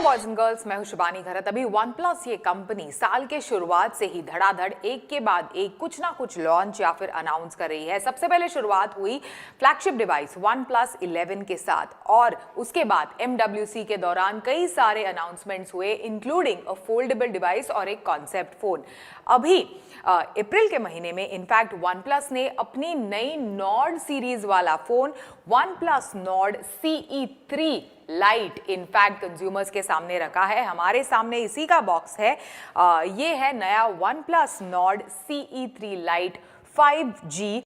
Boys and girls, मैं हूं शुभानी घरत। अभी वन प्लस ये कंपनी साल के शुरुआत से ही धड़ाधड़ एक के बाद एक कुछ ना कुछ लॉन्च या फिर अनाउंस कर रही है। सबसे पहले शुरुआत हुई फ्लैगशिप डिवाइस वन प्लस 11 के साथ और उसके बाद MWC के दौरान कई सारे अनाउंसमेंट्स हुए, इंक्लूडिंग अ फोल्डेबल डिवाइस और एक कॉन्सेप्ट फोन। अभी अप्रैल के महीने में इनफैक्ट वन प्लस ने अपनी नई नॉर्ड सीरीज वाला phone one plus Nord CE3 light in fact consumers के सामने रखा है। हमारे सामने इसी का बॉक्स है। ये है नया one plus Nord CE3 light 5G।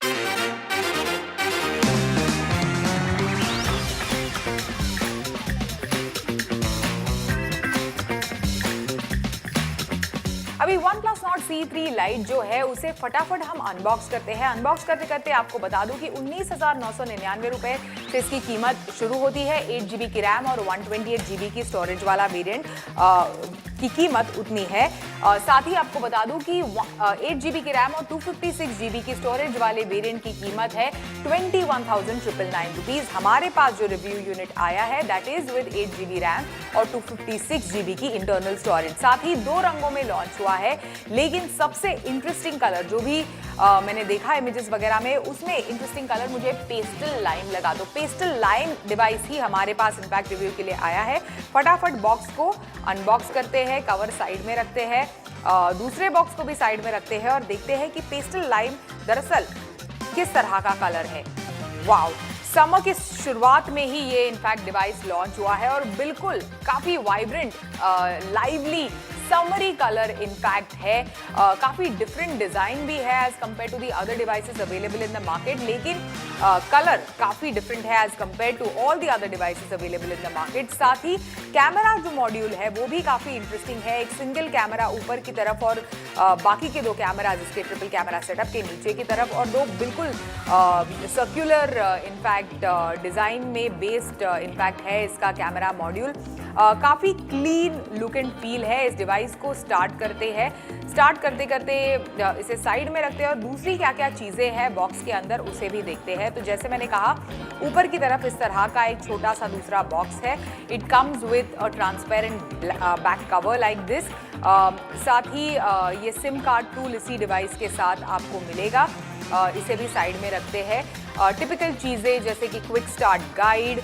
अभी one plus Nord CE3 light जो है उसे फटाफट हम अनबॉक्स करते हैं। अनबॉक्स करते करते आपको बता दूं कि 19,999 रुपए से इसकी कीमत शुरू होती है। 8GB की रैम और 128GB की स्टोरेज वाला वेरिएंट की कीमत उतनी है। साथ ही आपको बता दूं कि 8GB की रैम और 256GB की स्टोरेज वाले वेरिएंट की कीमत है 21,999 रुपीज। हमारे पास जो रिव्यू यूनिट आया है that is with 8GB RAM और 256GB की इंटरनल स्टोरेज। साथ ही दो रंगों में लॉन्च हुआ है, लेकिन सबसे इंटरेस्टिंग कलर जो भी मैंने देखा इमेजेस वगैरह में, उसमें इंटरेस्टिंग कलर मुझे पेस्टल लाइम लगा। तो पेस्टल लाइम डिवाइस ही हमारे पास इनफैक्ट रिव्यू के लिए आया है। फटाफट बॉक्स को अनबॉक्स करते हैं, कवर साइड में रखते हैं, दूसरे बॉक्स को भी साइड में रखते हैं और देखते हैं कि पेस्टल लाइम दरअसल किस तरह का कलर है। वाओ, समर की शुरुआत में ही ये इनफैक्ट डिवाइस लॉन्च हुआ है और बिल्कुल काफी vibrant lively summery colour in fact है। काफी डिफरेंट डिजाइन भी है as compare to the other devices available in the market, लेकिन कलर काफी डिफरेंट है as compare to all the other devices available in the market. साथ ही कैमरा जो मॉड्यूल है वो भी काफी इंटरेस्टिंग है। एक सिंगल कैमरा ऊपर की तरफ और बाकी के दो कैमरा जिसके ट्रिपल कैमरा सेटअप के नीचे की तरफ, और दो बिल्कुल सर्कुलर इनफैक्ट डिजाइन में बेस्ड इनफैक्ट है इसका कैमरा मॉड्यूल। काफी क्लीन लुक एंड फील है। इस डिवाइस को स्टार्ट करते हैं, स्टार्ट करते करते इसे साइड में रखते हैं और दूसरी क्या क्या चीजें हैं बॉक्स के अंदर उसे भी देखते हैं। तो जैसे मैंने कहा, ऊपर की तरफ इस तरह का एक छोटा सा दूसरा बॉक्स है। It comes with a transparent back cover like this. साथ ही ये सिम कार्ड टूल इसी डिवाइस के साथ आपको मिलेगा। इसे भी साइड में रखते हैं। टिपिकल चीज़ें जैसे कि क्विक स्टार्ट गाइड,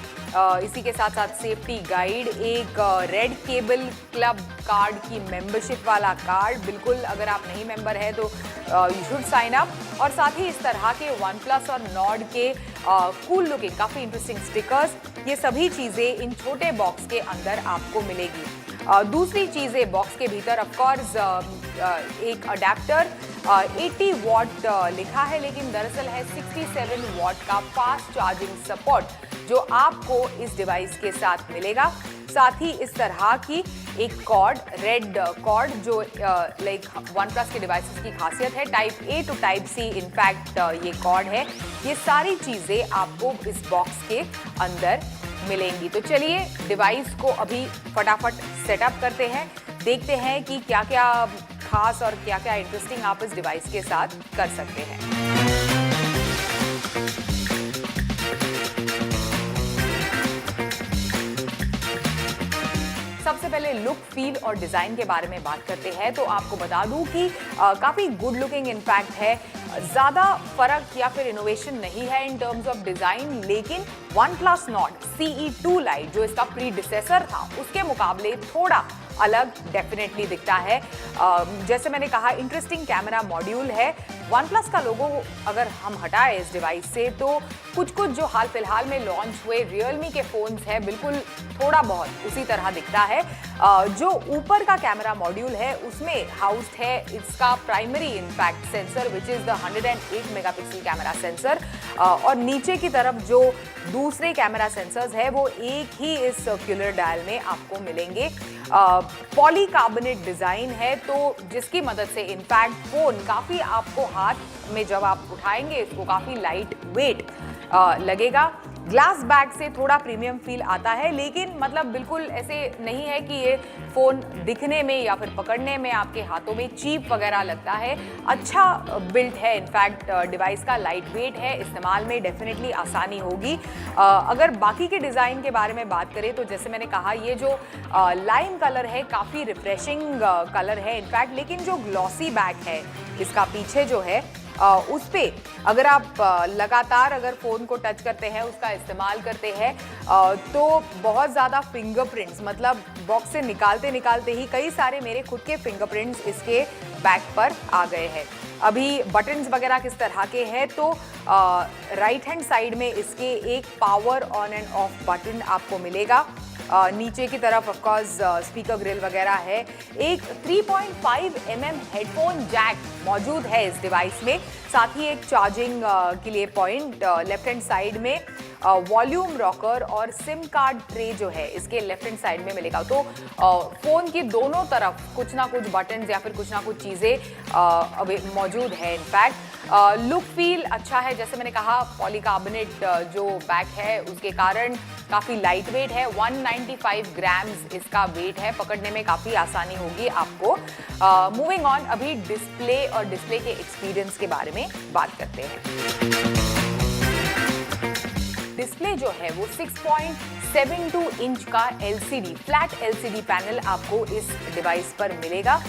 इसी के साथ साथ सेफ्टी गाइड, एक रेड केबल क्लब कार्ड की मेंबरशिप वाला कार्ड, बिल्कुल अगर आप नहीं मेंबर है तो यू शुड साइन अप, और साथ ही इस तरह के वन प्लस और नॉर्ड के कूल लुकिंग काफ़ी इंटरेस्टिंग स्टिकर्स। ये सभी चीज़ें इन छोटे बॉक्स के अंदर आपको मिलेगी। दूसरी चीज़ें बॉक्स के भीतर ऑफकोर्स एक अडेप्टर 80 वॉट लिखा है, लेकिन दरअसल है 67 वॉट का फास्ट चार्जिंग सपोर्ट जो आपको इस डिवाइस के साथ मिलेगा। साथ ही इस तरह की एक कॉर्ड, रेड कॉर्ड, जो लाइक वन प्लस के डिवाइसेस की खासियत है, type A to type C in fact ये कॉर्ड है। ये सारी चीज़ें आपको इस बॉक्स के अंदर मिलेंगी। तो चलिए डिवाइस को अभी फटाफट सेटअप करते हैं, देखते हैं कि क्या क्या खास और क्या क्या इंटरेस्टिंग आप इस डिवाइस के साथ कर सकते हैं। सबसे पहले लुक, फील और डिजाइन के बारे में बात करते हैं तो आपको बता दूं कि काफी गुड लुकिंग इनफैक्ट है। ज्यादा फर्क या फिर इनोवेशन नहीं है इन टर्म्स ऑफ डिजाइन, लेकिन one plus Nord CE2 light जो इसका प्रीडिसेसर था उसके मुकाबले थोड़ा अलग डेफिनेटली दिखता है। जैसे मैंने कहा, इंटरेस्टिंग कैमरा मॉड्यूल है। वन प्लस का लोगो अगर हम हटाए इस डिवाइस से तो कुछ कुछ जो हाल फिलहाल में लॉन्च हुए रियलमी के फोन्स हैं बिल्कुल थोड़ा बहुत उसी तरह दिखता है। जो ऊपर का कैमरा मॉड्यूल है उसमें हाउस्ड है इसका primary in fact sensor which is the 108 megapixel camera sensor, और नीचे की तरफ जो दूसरे कैमरा सेंसर्स है वो एक ही इस सर्कुलर डायल में आपको मिलेंगे। पॉलीकार्बोनेट डिजाइन है तो जिसकी मदद से इनफैक्ट फोन काफी आपको हाथ में जब आप उठाएंगे इसको काफी लाइट वेट लगेगा। ग्लास बैग से थोड़ा प्रीमियम फील आता है, लेकिन मतलब बिल्कुल ऐसे नहीं है कि ये फ़ोन दिखने में या फिर पकड़ने में आपके हाथों में चीप वगैरह लगता है। अच्छा बिल्ट है, इनफैक्ट डिवाइस का लाइट वेट है, इस्तेमाल में डेफिनेटली आसानी होगी। अगर बाकी के डिज़ाइन के बारे में बात करें तो जैसे मैंने कहा, ये जो लाइम कलर है काफ़ी रिफ्रेशिंग कलर है इनफैक्ट, लेकिन जो ग्लॉसी बैक है इसका पीछे जो है उस पे अगर आप लगातार अगर फ़ोन को टच करते हैं, उसका इस्तेमाल करते हैं तो बहुत ज़्यादा फिंगरप्रिंट्स, मतलब बॉक्स से निकालते निकालते ही कई सारे मेरे खुद के फिंगरप्रिंट्स इसके बैक पर आ गए हैं। अभी बटन्स वगैरह किस तरह के हैं तो राइट हैंड साइड में इसके एक power on end off button आपको मिलेगा। नीचे की तरफ ऑफ कोर्स स्पीकर ग्रिल वगैरह है। एक 3.5 mm हेडफोन जैक मौजूद है इस डिवाइस में, साथ ही एक चार्जिंग के लिए पॉइंट लेफ्ट हैंड साइड में, वॉल्यूम रॉकर और सिम कार्ड ट्रे जो है इसके लेफ्ट हैंड साइड में मिलेगा। तो फ़ोन की दोनों तरफ कुछ ना कुछ बटन्स या फिर कुछ ना कुछ चीज़ें मौजूद है। इनफैक्ट लुक फील अच्छा है, जैसे मैंने कहा पॉलीकार्बोनेट जो बैक है उसके कारण काफ़ी लाइट वेट है। 195 ग्राम्स इसका वेट है, पकड़ने में काफ़ी आसानी होगी आपको। मूविंग ऑन, अभी डिस्प्ले और डिस्प्ले के एक्सपीरियंस के बारे में बात करते हैं। डिस्प्ले जो है वो 6.72 इंच का LCD फ्लैट LCD पैनल आपको इस डिवाइस पर मिलेगा।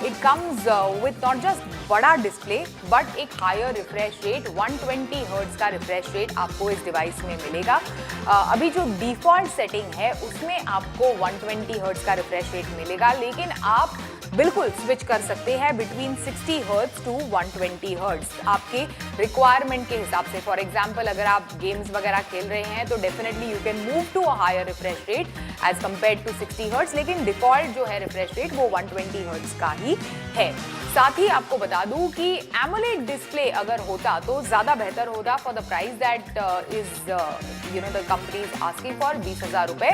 It comes with not just बड़ा डिस्प्ले बट एक हायर रिफ्रेश रेट, 120 हर्ट्ज का रिफ्रेश रेट आपको इस डिवाइस में मिलेगा। अभी जो डिफ़ॉल्ट सेटिंग है उसमें आपको 120 हर्ट्ज का रिफ्रेश रेट मिलेगा, लेकिन आप बिल्कुल स्विच कर सकते हैं बिटवीन 60 हर्ट्ज टू 120 हर्ट्ज आपके रिक्वायरमेंट के हिसाब से। फॉर एग्जांपल अगर आप गेम्स वगैरह खेल रहे हैं तो definitely you can move to a higher refresh rate as compared to 60 hertz, लेकिन डिफॉल्ट जो है रिफ्रेश रेट वो 120 हर्ट्ज का ही है। साथ ही आपको बता दूं कि एमोलेड डिस्प्ले अगर होता तो ज़्यादा बेहतर होता for the price that is the company is asking for 20,000 रुपए,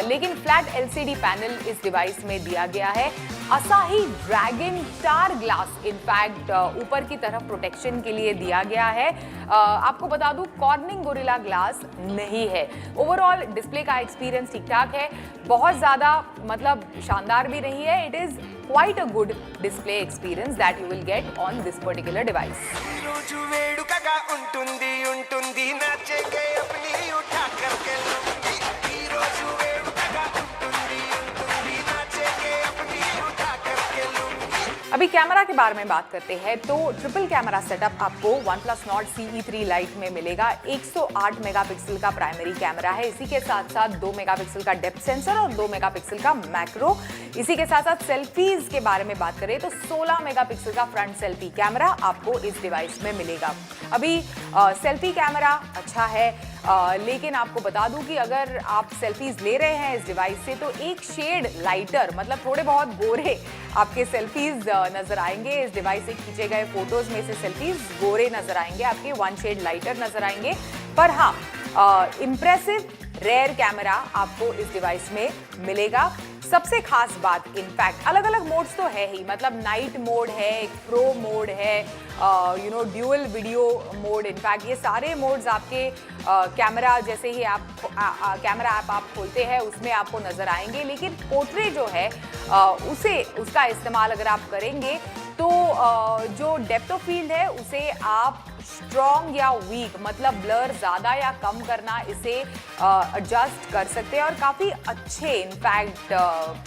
लेकिन फ्लैट LCD पैनल इस डिवाइस में दिया गया है। असाही ड्रैगन स्टार ग्लास इनफैक्ट ऊपर की तरफ प्रोटेक्शन के लिए दिया गया है। आपको बता दूं कॉर्निंग गोरिल्ला ग्लास नहीं है। ओवरऑल डिस्प्ले का एक्सपीरियंस ठीक ठाक है, बहुत ज़्यादा मतलब शानदार भी नहीं है। It is quite a good display experience that you will get on this particular device. अभी कैमरा के बारे में बात करते हैं तो ट्रिपल कैमरा सेटअप आपको OnePlus Nord CE3 Lite में मिलेगा। 108 मेगापिक्सल का प्राइमरी कैमरा है, इसी के साथ साथ 2 मेगापिक्सल का डेप्थ सेंसर और 2 मेगापिक्सल का मैक्रो। इसी के साथ साथ सेल्फीज के बारे में बात करें तो 16 मेगापिक्सल का फ्रंट सेल्फी कैमरा आपको इस डिवाइस में मिलेगा। अभी सेल्फी कैमरा अच्छा है, लेकिन आपको बता दूं कि अगर आप सेल्फीज ले रहे हैं इस डिवाइस से तो एक शेड लाइटर, मतलब थोड़े बहुत गोरे आपके सेल्फीज नजर आएंगे। इस डिवाइस से खींचे गए फोटोज में से सेल्फीज गोरे नजर आएंगे, आपके 1 शेड लाइटर नजर आएंगे। पर हाँ, इम्प्रेसिव रेयर कैमरा आपको इस डिवाइस में मिलेगा। सबसे खास बात, इनफैक्ट अलग अलग मोड्स तो है ही, मतलब नाइट मोड है, एक प्रो मोड है, ड्यूअल वीडियो मोड। इनफैक्ट ये सारे मोड्स आपके कैमरा जैसे ही आप कैमरा ऐप आप खोलते हैं उसमें आपको नज़र आएंगे। लेकिन पोर्ट्रेट जो है उसका इस्तेमाल अगर आप करेंगे तो जो डेप्थ ऑफ फील्ड है उसे आप स्ट्रॉन्ग या वीक, मतलब ब्लर ज़्यादा या कम करना, इसे एडजस्ट कर सकते हैं और काफ़ी अच्छे इनफैक्ट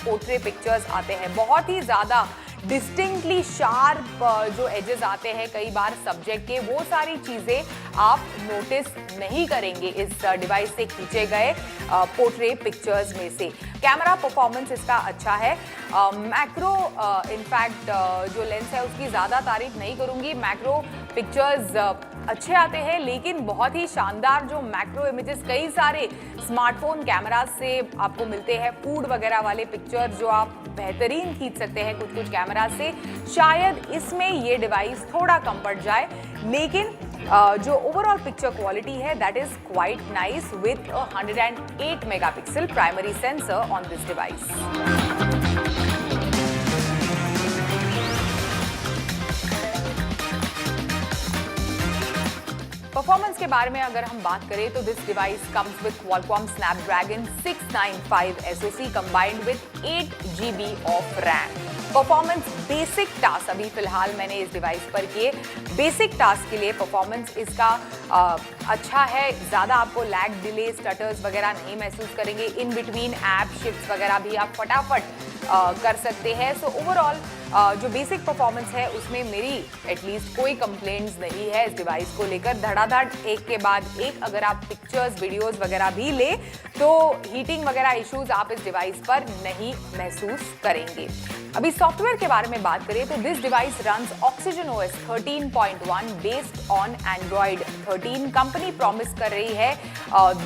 पोर्ट्रेट पिक्चर्स आते हैं। बहुत ही ज़्यादा डिस्टिंक्टली शार्प जो एजेस आते हैं कई बार सब्जेक्ट के, वो सारी चीज़ें आप नोटिस नहीं करेंगे इस डिवाइस से खींचे गए पोर्ट्रेट पिक्चर्स में से। कैमरा परफॉर्मेंस इसका अच्छा है। मैक्रो इनफैक्ट जो लेंस है उसकी ज़्यादा तारीफ नहीं करूँगी, मैक्रो पिक्चर्स अच्छे आते हैं, लेकिन बहुत ही शानदार जो मैक्रो इमेजेस कई सारे स्मार्टफोन कैमरास से आपको मिलते हैं, फूड वगैरह वाले पिक्चर जो आप बेहतरीन खींच सकते हैं कुछ कैमरा से, शायद इसमें ये डिवाइस थोड़ा कम पड़ जाए। लेकिन जो ओवरऑल पिक्चर क्वालिटी है that is quite nice with 108 megapixel primary sensor on this device. Performance के बारे में अगर हम बात करें तो this device comes with Qualcomm Snapdragon 695 SoC combined with 8 GB of RAM। Performance basic task अभी फिलहाल मैंने इस डिवाइस पर किए, बेसिक टास्क के लिए परफॉर्मेंस इसका अच्छा है, ज़्यादा आपको लैग, डिले, स्टटर्स वगैरह नहीं महसूस करेंगे। इन बिटवीन ऐप शिफ्ट्स वगैरह भी आप फटाफट कर सकते हैं। सो ओवरऑल जो बेसिक परफॉर्मेंस है उसमें मेरी एटलीस्ट कोई कंप्लेंट्स नहीं है इस डिवाइस को लेकर। धड़ाधड़ एक के बाद एक अगर आप पिक्चर्स, वीडियोस वगैरह भी ले तो हीटिंग वगैरह इश्यूज आप इस डिवाइस पर नहीं महसूस करेंगे। अभी सॉफ्टवेयर के बारे में बात करें तो this device runs Oxygen OS 13.1 based on Android 13। Company promise कर रही है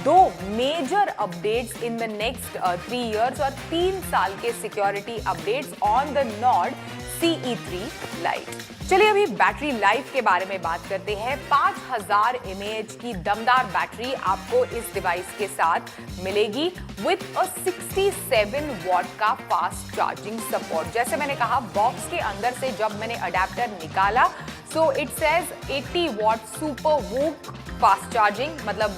2 major updates in the next 3 years और 3 साल के security updates on the Nord CE3 Lite। चलिए अभी बैटरी लाइफ के बारे में बात करते हैं। 5000 mAh की दमदार बैटरी आपको इस डिवाइस के साथ मिलेगी विद अ 67 वॉट का फास्ट चार्जिंग सपोर्ट। जैसे मैंने कहा बॉक्स के अंदर से जब मैंने अडेप्टर निकाला so it says 80 what super VOOC fast charging, मतलब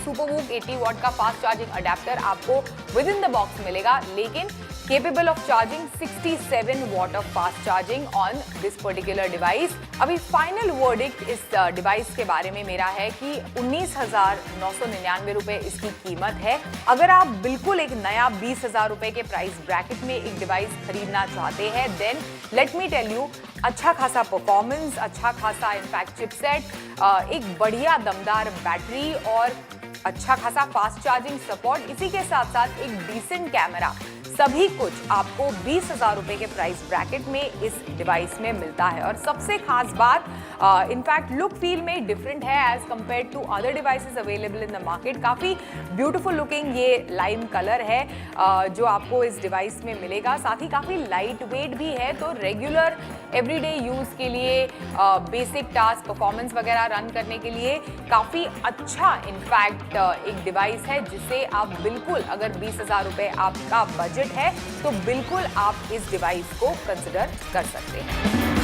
सुपर वूक 80 वॉट का फास्ट चार्जिंग अडेप्टर आपको विद इन द बॉक्स मिलेगा, लेकिन capable of charging 67 watt of fast charging on this particular device। अभी फाइनल वर्डिक्ट इस device के बारे में मेरा है कि 19,999 रुपए इसकी कीमत है। अगर आप बिल्कुल एक नया 20,000 रुपए के प्राइस ब्रैकेट में एक डिवाइस खरीदना चाहते हैं then let me tell you, अच्छा खासा परफॉर्मेंस, अच्छा खासा इनफैक्ट चिपसेट, एक बढ़िया दमदार बैटरी और अच्छा खासा फास्ट चार्जिंग सपोर्ट, इसी के साथ साथ एक डिसेंट कैमरा, सभी कुछ आपको 20,000 रुपए के प्राइस ब्रैकेट में इस डिवाइस में मिलता है। और सबसे खास बात इनफैक्ट लुक फील में डिफरेंट है as compare to other devices available in the market. काफ़ी ब्यूटीफुल लुकिंग ये लाइम कलर है जो आपको इस डिवाइस में मिलेगा, साथ ही काफ़ी लाइट वेट भी है, तो रेगुलर एवरीडे यूज़ के लिए बेसिक टास्क, परफॉर्मेंस वगैरह रन करने के लिए काफ़ी अच्छा इनफैक्ट एक डिवाइस है जिसे आप बिल्कुल, अगर 20,000 रुपये आपका बजट है तो बिल्कुल आप इस डिवाइस को कंसिडर कर सकते हैं।